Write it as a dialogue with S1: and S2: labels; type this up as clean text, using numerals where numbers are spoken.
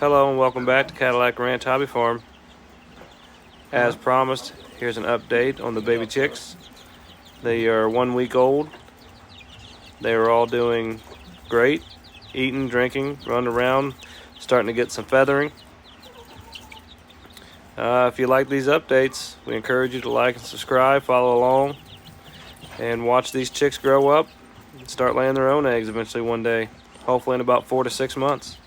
S1: Hello and welcome back to Cadillac Ranch Hobby Farm. As promised, here's an update on the baby chicks. They are 1 week old. They are all doing great, eating, drinking, running around, starting to get some feathering. If you like these updates, we encourage you to like and subscribe, follow along, and watch these chicks grow up and start laying their own eggs eventually one day, hopefully in about 4 to 6 months.